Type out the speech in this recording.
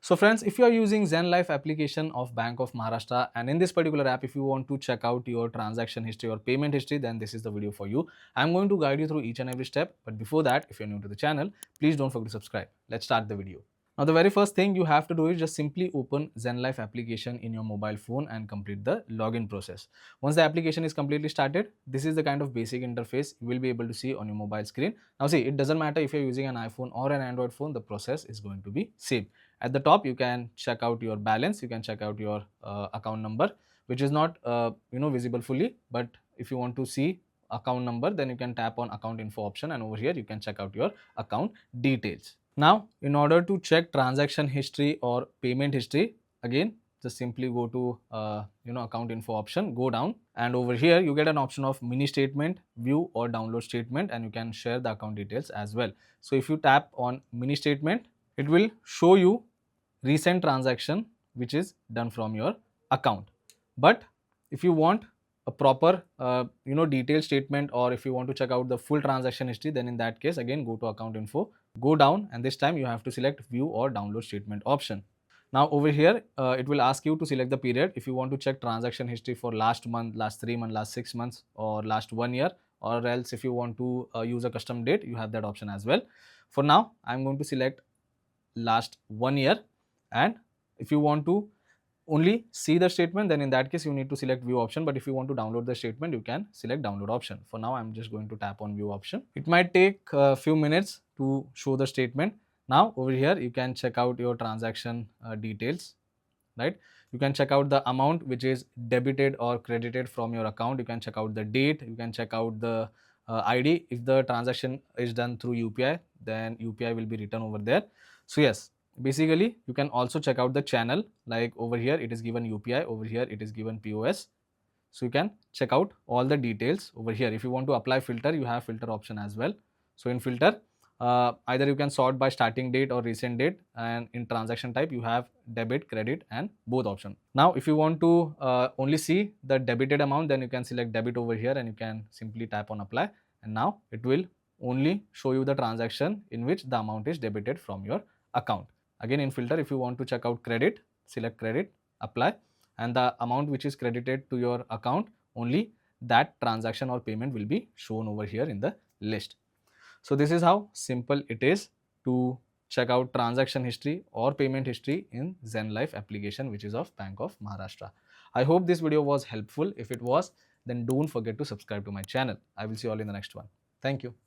So friends, if you are using Zen Lyfe application of Bank of Maharashtra, and in this particular app, if you want to check out your transaction history or payment history, then this is the video for you. I'm going to guide you through each and every step. But before that, if you're new to the channel, please don't forget to subscribe. Let's start the video. Now, the very first thing you have to do is just simply open Zen Lyfe application in your mobile phone and complete the login process. Once the application is completely started, this is the kind of basic interface you will be able to see on your mobile screen. Now see, it doesn't matter if you're using an iPhone or an Android phone, the process is going to be same. At the top, you can check out your balance, you can check out your account number, which is not visible fully, but if you want to see account number, then you can tap on account info option, and over here you can check out your account details. Now, in order to check transaction history or payment history, again, just simply go to account info option, go down, and over here you get an option of mini statement, view or download statement, and you can share the account details as well. So if you tap on mini statement, it will show you recent transaction which is done from your account. But if you want a proper detailed statement, or if you want to check out the full transaction history, then in that case, again, go to account info, go down, and this time you have to select view or download statement option. Now over here, it will ask you to select the period if you want to check transaction history for last month, last 3 months, last 6 months, or last 1 year, or else if you want to use a custom date, you have that option as well. For now, I'm going to select last 1 year, and if you want to only see the statement, then in that case you need to select view option. But if you want to download the statement, you can select download option. For now, I'm just going to tap on view option. It might take a few minutes to show the statement. Now over here you can check out your transaction details, right? You can check out the amount which is debited or credited from your account. You can check out the date, you can check out the ID. If the transaction is done through UPI, then UPI will be written over there. So yes, basically you can also check out the channel, like over here it is given UPI, over here it is given POS. So you can check out all the details over here. If you want to apply filter, you have filter option as well. So in filter, either you can sort by starting date or recent date, and in transaction type you have debit, credit, and both option. Now if you want to only see the debited amount, then you can select debit over here, and you can simply tap on apply, and now it will only show you the transaction in which the amount is debited from your account. Again, in filter, if you want to check out credit, select credit, apply, and the amount which is credited to your account, only that transaction or payment will be shown over here in the list. So this is how simple it is to check out transaction history or payment history in Zen Lyfe application, which is of Bank of Maharashtra. I hope this video was helpful. If it was, then don't forget to subscribe to my channel. I will see you all in the next one. Thank you.